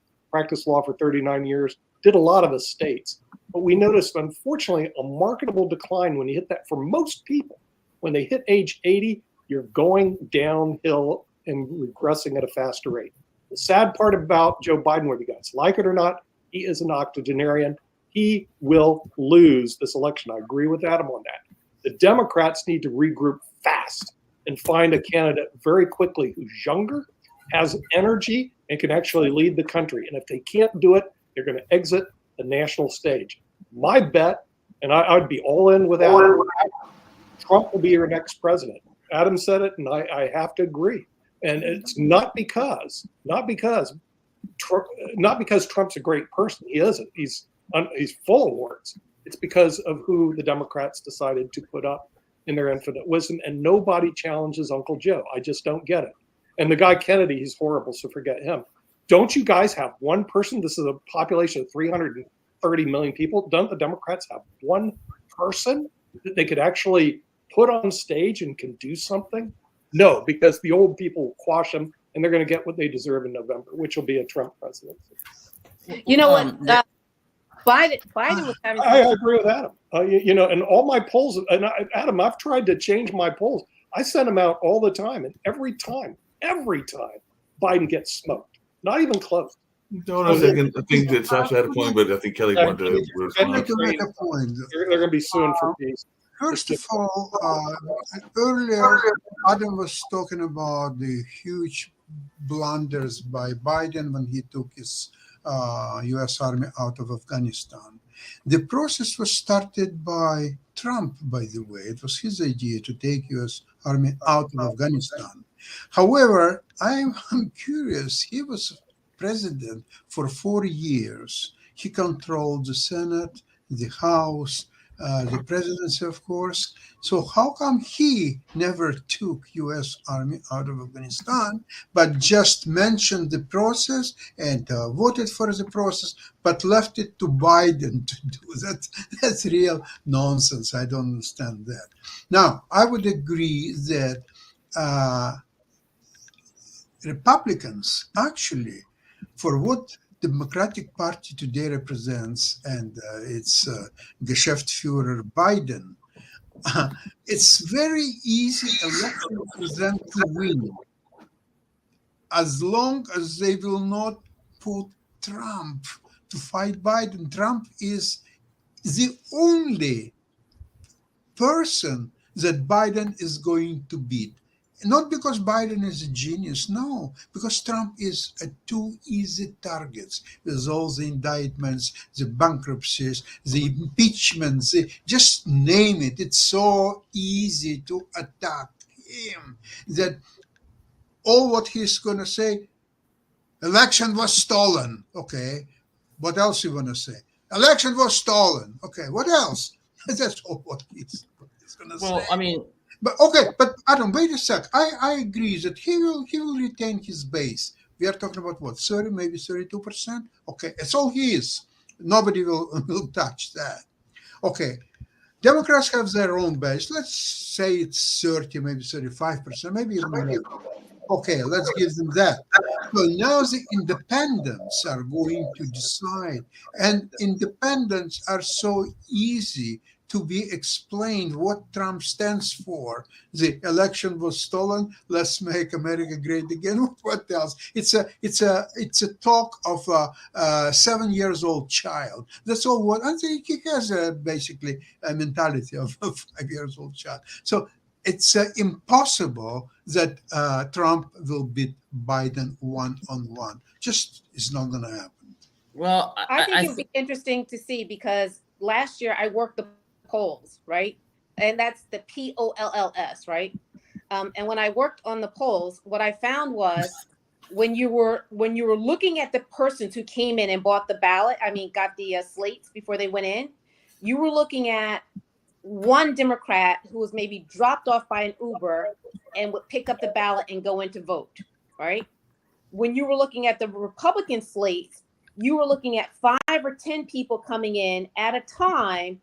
law for 39 years, did a lot of estates. But we noticed, unfortunately, a marketable decline when you hit that for most people. When they hit age 80, you're going downhill and regressing at a faster rate. The sad part about Joe Biden, whether you guys like it or not, he is an octogenarian. He will lose this election. I agree with Adam on that. The Democrats need to regroup fast and find a candidate very quickly who's younger, has energy, and can actually lead the country. And if they can't do it, they're going to exit the national stage. My bet, and I'd be all in with Adam, Trump will be your next president. Adam said it, and I have to agree. And it's not because Trump's a great person. He isn't. He's full of warts. It's because of who the Democrats decided to put up in their infinite wisdom, and nobody challenges Uncle Joe. I just don't get it. And the guy Kennedy, he's horrible, so forget him. Don't you guys have one person? This is a population of 330 million people. Don't the Democrats have one person that they could actually put on stage and can do something? No, because the old people will quash them, and they're going to get what they deserve in November, which will be a Trump presidency. You know what? Biden was having. I agree with Adam. And all my polls, and Adam, I've tried to change my polls. I send them out all the time, and every time, Biden gets smoked. Not even close. Hold on a second. I think that Sasha had a point, but I think Kelly wanted to I'd respond. like to make a point. They're going to be suing for peace. First of all, earlier Adam was talking about the huge blunders by Biden when he took his U.S. Army out of Afghanistan. The process was started by Trump, by the way. It was his idea to take U.S. Army out of Afghanistan. However, I'm curious. He was president for 4 years. He controlled the Senate, the House, the presidency, of course. So how come he never took U.S. Army out of Afghanistan, but just mentioned the process and voted for the process, but left it to Biden to do that? That's real nonsense. I don't understand that. Now, I would agree that Republicans actually, for what Democratic Party today represents and its Geschäftsführer Biden, it's very easy election for them to win as long as they will not put Trump to fight Biden. Trump is the only person that Biden is going to beat. Not because Biden is a genius, no, because Trump is a too easy target with all the indictments, the bankruptcies, the impeachments, just name it. It's so easy to attack him that all what he's going to say, election was stolen. Okay, what else you want to say? Election was stolen. Okay, what else? That's all what he's going to say. Well, I mean, But okay, but Adam, wait a sec. I agree that he will retain his base. We are talking about what, 30, maybe 32%? Okay, that's all he is. Nobody will touch that. Okay, Democrats have their own base. Let's say it's 30, maybe 35%, maybe even more. Okay, let's give them that. So now the independents are going to decide, and independents are so easy to be explained what Trump stands for. The election was stolen. Let's make America great again. What else? It's a talk of a 7 years old child. That's all. What I think he has basically a mentality of a 5 years old child. So it's impossible that Trump will beat Biden one-on-one. Just it's not going to happen. Well, I think it would be interesting to see, because last year I worked the polls, right? And that's the POLLS, right? And when I worked on the polls, what I found was when you were looking at the persons who came in and bought the ballot, got the slates before they went in, you were looking at one Democrat who was maybe dropped off by an Uber and would pick up the ballot and go in to vote, right? When you were looking at the Republican slates, you were looking at 5 or 10 people coming in at a time,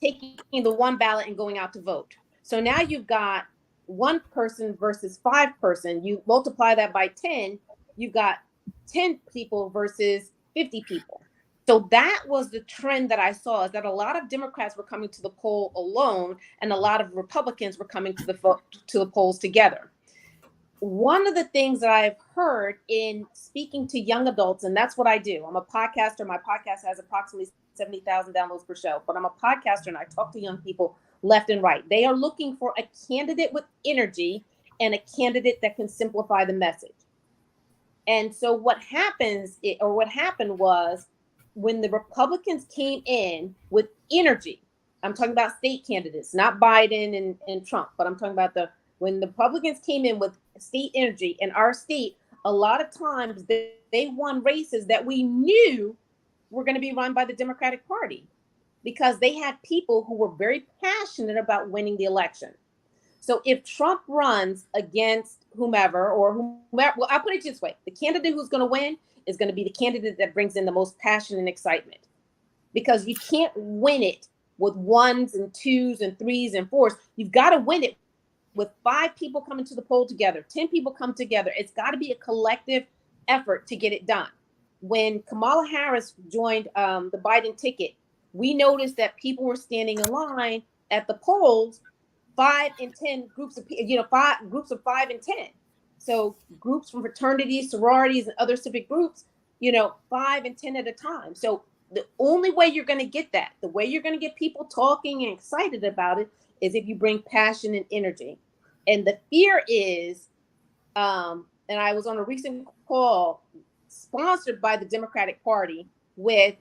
taking the one ballot and going out to vote. So now you've got one person versus 5 person. You multiply that by 10, you've got 10 people versus 50 people. So that was the trend that I saw, is that a lot of Democrats were coming to the poll alone, and a lot of Republicans were coming to the polls together. One of the things that I've heard in speaking to young adults, and that's what I do. I'm a podcaster. My podcast has approximately 70,000 downloads per show, but I'm a podcaster and I talk to young people left and right. They are looking for a candidate with energy and a candidate that can simplify the message. And so what happened was, when the Republicans came in with energy, I'm talking about state candidates, not Biden and Trump, but I'm talking about when the Republicans came in with state energy in our state, a lot of times they won races that we knew were going to be run by the Democratic Party, because they had people who were very passionate about winning the election. So if Trump runs against whomever, well, I'll put it this way: the candidate who's going to win is going to be the candidate that brings in the most passion and excitement, because you can't win it with 1s and 2s and 3s and 4s. You've got to win it with 5 people coming to the poll together, 10 people come together. It's got to be a collective effort to get it done. When Kamala Harris joined the Biden ticket, we noticed that people were standing in line at the polls, 5 and 10 groups of, 5 groups of 5 and 10. So groups from fraternities, sororities, and other civic groups, 5 and 10 at a time. So the only way you're going to get that, the way you're going to get people talking and excited about it, is if you bring passion and energy. And the fear is, and I was on a recent call sponsored by the Democratic Party with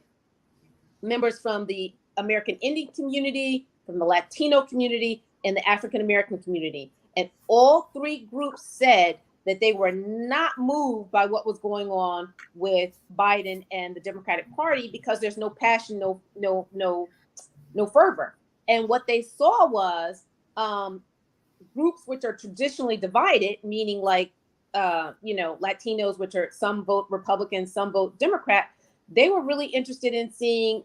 members from the American Indian community, from the Latino community, and the African American community. And all 3 groups said that they were not moved by what was going on with Biden and the Democratic Party, because there's no passion, no fervor. And what they saw was groups which are traditionally divided, meaning like Latinos, which are some vote Republican, some vote Democrat. They were really interested in seeing,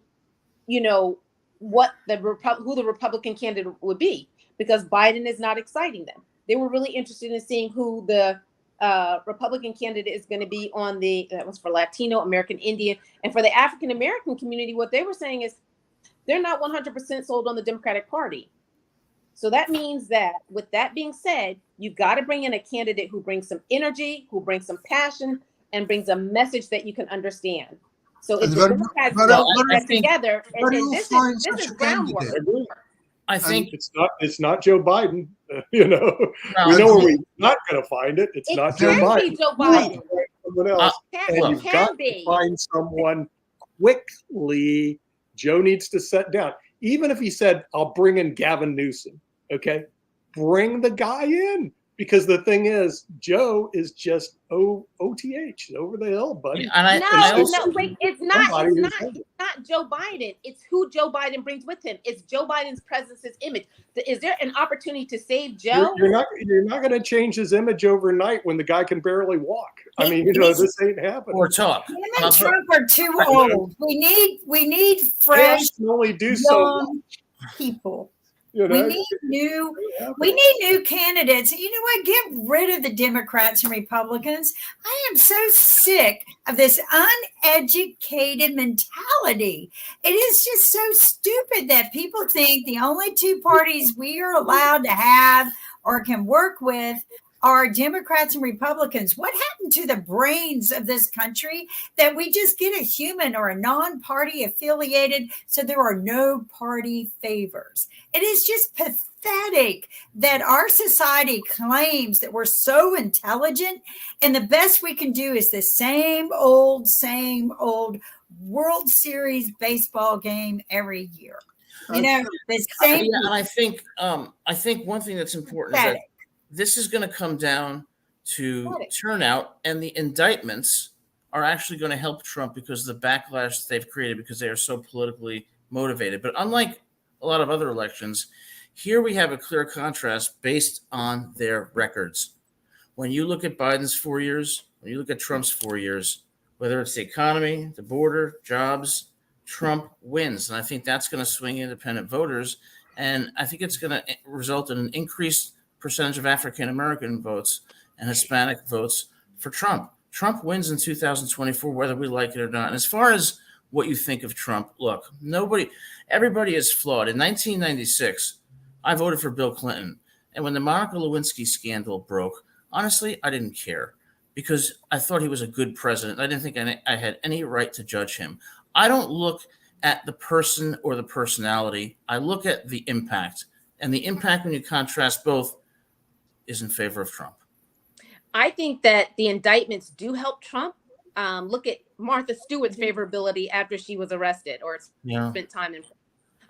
what who the Republican candidate would be, because Biden is not exciting them. They were really interested in seeing who the Republican candidate is going to be that was for Latino, American Indian, and for the African American community. What they were saying is they're not 100% sold on the Democratic Party. So that means that, with that being said, you've got to bring in a candidate who brings some energy, who brings some passion, and brings a message that you can understand. So if the Democrats get together, and this is groundwork. I think it's not Joe Biden. We know where we're not going to find it. It's not Joe Biden. Joe Biden. Someone else. And you've got to find someone quickly. Joe needs to sit down. Even if he said, "I'll bring in Gavin Newsom," okay, bring the guy in, because the thing is, Joe is just OTH, over the hill, buddy. Wait, it's not Joe Biden. It's who Joe Biden brings with him. It's Joe Biden's presence, his image. Is there an opportunity to save Joe? You're not going to change his image overnight when the guy can barely walk. I mean, this ain't happening. Or talk. Him and Trump are too old. We need fresh, can only do young people. You We know, need new candidates. You know what? Get rid of the Democrats and Republicans. I am so sick of this uneducated mentality. It is just so stupid that people think the only two parties we are allowed to have or can work with are Democrats and Republicans. What happened to the brains of this country that we just get a human or a non-party affiliated so there are no party favors? It is just pathetic that our society claims that we're so intelligent and the best we can do is the same old World Series baseball game every year. You know, the same. Yeah, and I think one thing that's important is that this is going to come down to turnout, and the indictments are actually going to help Trump because of the backlash they've created because they are so politically motivated. But unlike a lot of other elections, here we have a clear contrast based on their records. When you look at Biden's 4 years, when you look at Trump's 4 years, whether it's the economy, the border, jobs, Trump wins. And I think that's going to swing independent voters. And I think it's going to result in an increased percentage of African-American votes and Hispanic votes for Trump. Trump wins in 2024, whether we like it or not. And as far as what you think of Trump, look, everybody is flawed. In 1996, I voted for Bill Clinton. And when the Monica Lewinsky scandal broke, honestly, I didn't care because I thought he was a good president. I didn't think I had any right to judge him. I don't look at the person or the personality. I look at the impact. And the impact, when you contrast both, is in favor of Trump. I think that the indictments do help Trump. Look at Martha Stewart's favorability after she was arrested or spent time in.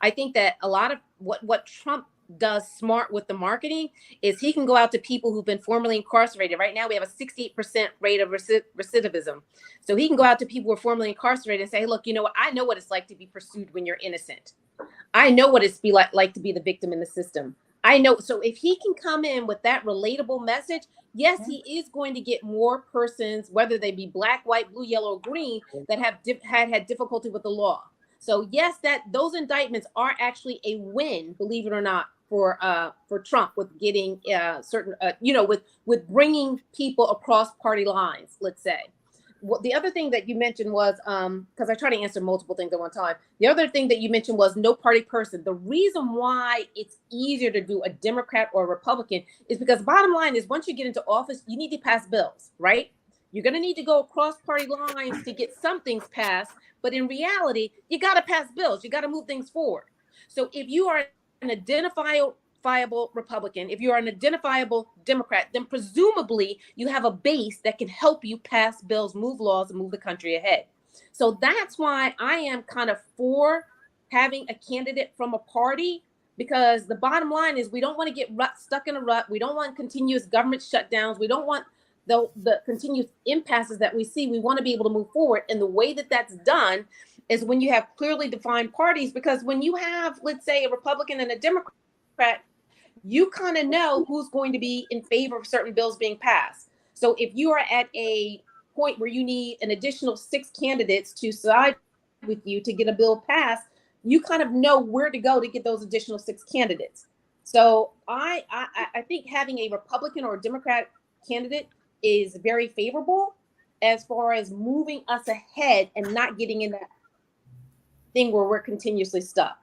I think that a lot of what Trump does smart with the marketing is he can go out to people who've been formerly incarcerated. Right now, we have a 68% rate of recidivism. So he can go out to people who are formerly incarcerated and say, hey, look, you know what? I know what it's like to be pursued when you're innocent. I know what it's like to be the victim in the system. I know. So if he can come in with that relatable message, yes, he is going to get more persons, whether they be black, white, blue, yellow, or green, that have had difficulty with the law. So yes, those indictments are actually a win, believe it or not, for Trump with getting with bringing people across party lines, let's say. Well, the other thing that you mentioned was, because I try to answer multiple things at one time. The other thing that you mentioned was no party person. The reason why it's easier to do a Democrat or a Republican is because bottom line is once you get into office, you need to pass bills, right? You're going to need to go across party lines to get some things passed. But in reality, you got to pass bills. You got to move things forward. So if you are an identifiable Republican, if you are an identifiable Democrat, then presumably you have a base that can help you pass bills, move laws, and move the country ahead. So that's why I am kind of for having a candidate from a party, because the bottom line is we don't want to get stuck in a rut. We don't want continuous government shutdowns. We don't want the continuous impasses that we see. We want to be able to move forward. And the way that that's done is when you have clearly defined parties, because when you have, let's say, a Republican and a Democrat, you kind of know who's going to be in favor of certain bills being passed. So if you are at a point where you need an additional 6 candidates to side with you to get a bill passed, you kind of know where to go to get those additional 6 candidates. So I think having a Republican or a Democrat candidate is very favorable as far as moving us ahead and not getting in that thing where we're continuously stuck.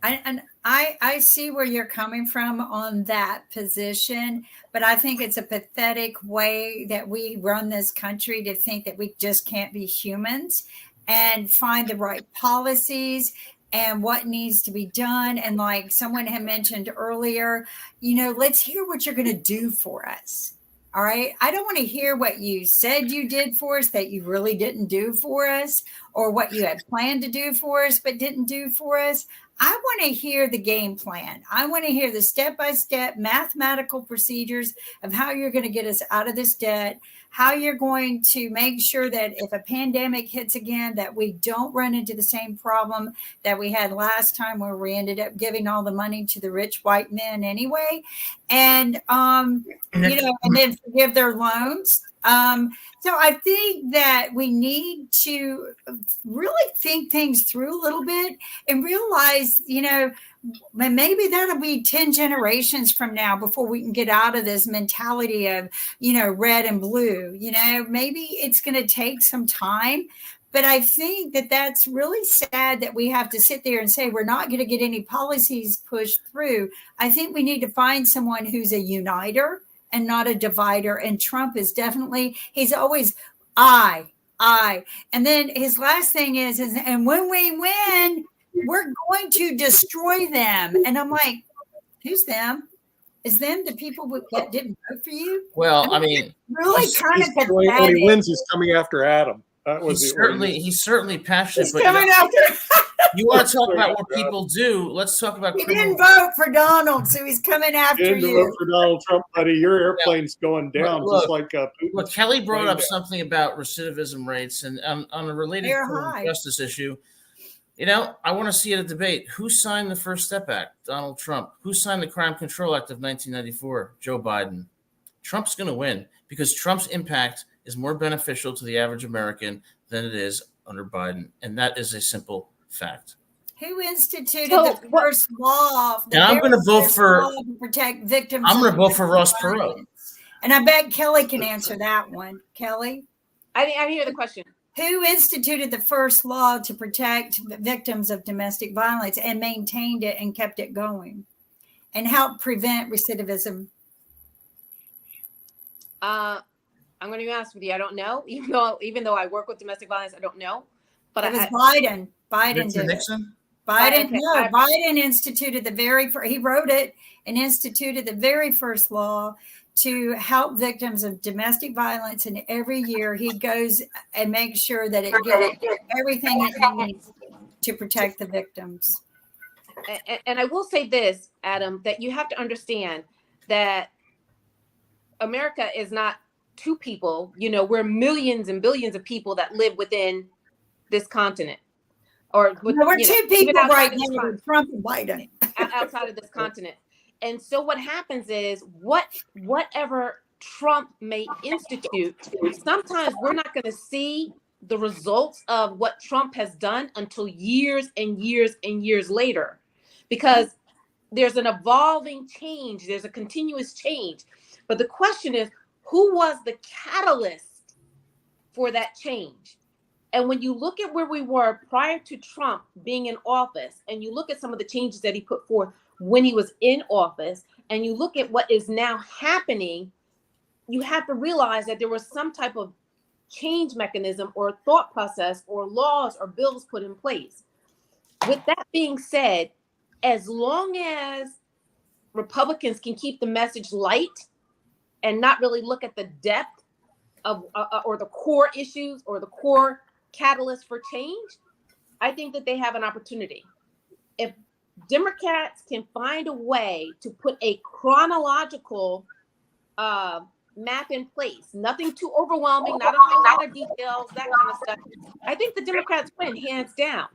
I see where you're coming from on that position, but I think it's a pathetic way that we run this country to think that we just can't be humans and find the right policies and what needs to be done. And like someone had mentioned earlier, let's hear what you're going to do for us. All right. I don't want to hear what you said you did for us that you really didn't do for us, or what you had planned to do for us but didn't do for us. I want to hear the game plan. I want to hear the step-by-step mathematical procedures of how you're going to get us out of this debt, how you're going to make sure that if a pandemic hits again, that we don't run into the same problem that we had last time where we ended up giving all the money to the rich white men anyway. And, and then forgive their loans. So I think that we need to really think things through a little bit and realize, maybe that'll be 10 generations from now before we can get out of this mentality of, red and blue. Maybe it's going to take some time. But I think that that's really sad that we have to sit there and say we're not going to get any policies pushed through. I think we need to find someone who's a uniter and not a divider. And Trump is definitely, he's always I. And then his last thing is and when we win, we're going to destroy them. And I'm like, who's them? Is them the people that didn't vote for you? Well, I mean, really kind of When he pathetic. wins, he's coming after Adam. That was he's certainly passionate. He's But coming after. you want to talk about what people do? Let's talk about He criminal. didn't vote for Donald, so he's coming after didn't you. vote for Donald Trump, buddy. Your airplane's going down Look, just like Putin. Well, Kelly brought up down. something about recidivism rates, and on a related They're criminal high. justice issue. I want to see a debate. Who signed the First Step Act? Donald Trump. Who signed the Crime Control Act of 1994? Joe Biden. Trump's going to win because Trump's impact is more beneficial to the average American than it is under Biden, and that is a simple fact. Who instituted So the first law? And I'm going to vote for. to protect victims. I'm going to of vote for Ross domestic Perot. violence? And I bet Kelly can answer that one. Kelly, I didn't hear the question. who instituted the first law to protect victims of domestic violence and maintained it and kept it going and helped prevent recidivism? I'm going to be honest with you. I don't know. Even though I work with domestic violence, I don't know. But It was I, Biden. Biden Richard did it. Nixon? Biden, Okay, no, Biden instituted the very first, he wrote it and instituted the very first law to help victims of domestic violence. And every year he goes and makes sure that it gets everything it needs to protect the victims. and I will say this, Adam, that you have to understand that America is not two people. We're millions and billions of people that live within this continent. Or No, we're two even people outside right of this now, continent. Trump and Biden. Outside of this continent. And so what happens is whatever Trump may institute, sometimes we're not going to see the results of what Trump has done until years and years and years later, because there's an evolving change. There's a continuous change. But the question is, who was the catalyst for that change? And when you look at where we were prior to Trump being in office, and you look at some of the changes that he put forth when he was in office, and you look at what is now happening, you have to realize that there was some type of change mechanism or thought process or laws or bills put in place. With that being said, as long as Republicans can keep the message light and not really look at the depth of or the core issues or the core catalyst for change, I think that they have an opportunity. If Democrats can find a way to put a chronological map in place, nothing too overwhelming, not a whole lot of details, that kind of stuff, I think the Democrats win hands down.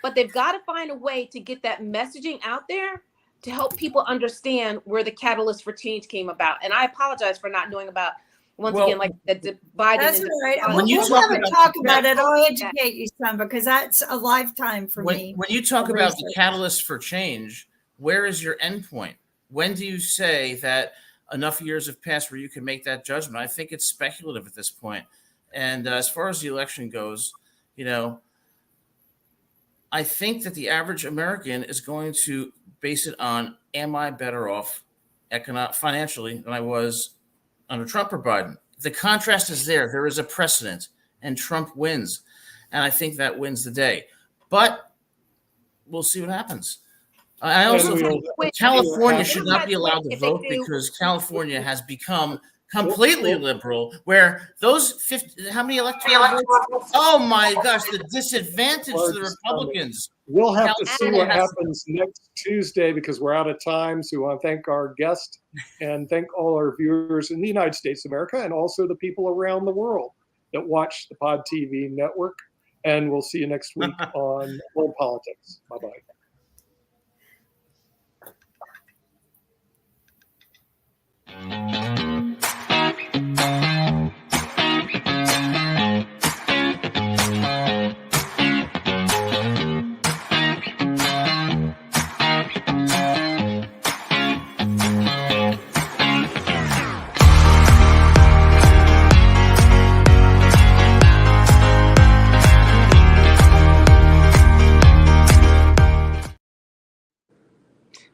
But they've got to find a way to get that messaging out there to help people understand where the catalyst for change came about. And I apologize for not knowing about, again, like the Biden. That's and right. When you We'll talk have a about- talk about it. I'll educate you some because that's a lifetime for me. When you talk about the research. catalyst for change, where is your endpoint? When do you say that enough years have passed where you can make that judgment? I think it's speculative at this point. And as far as the election goes, I think that the average American is going to base it on, am I better off financially than I was under Trump or Biden? The contrast is there. There is a precedent, and Trump wins. And I think that wins the day. But we'll see what happens. I also think California should not be allowed to vote because California has become completely liberal, where those 50, how many electoral votes? Oh my gosh, the disadvantage to the Republicans. We'll have to see what California has- happens next Tuesday because we're out of time. So we want to thank our guest and thank all our viewers in the United States of America and also the people around the world that watch the Pod TV network. And we'll see you next week on World Politics. Bye-bye.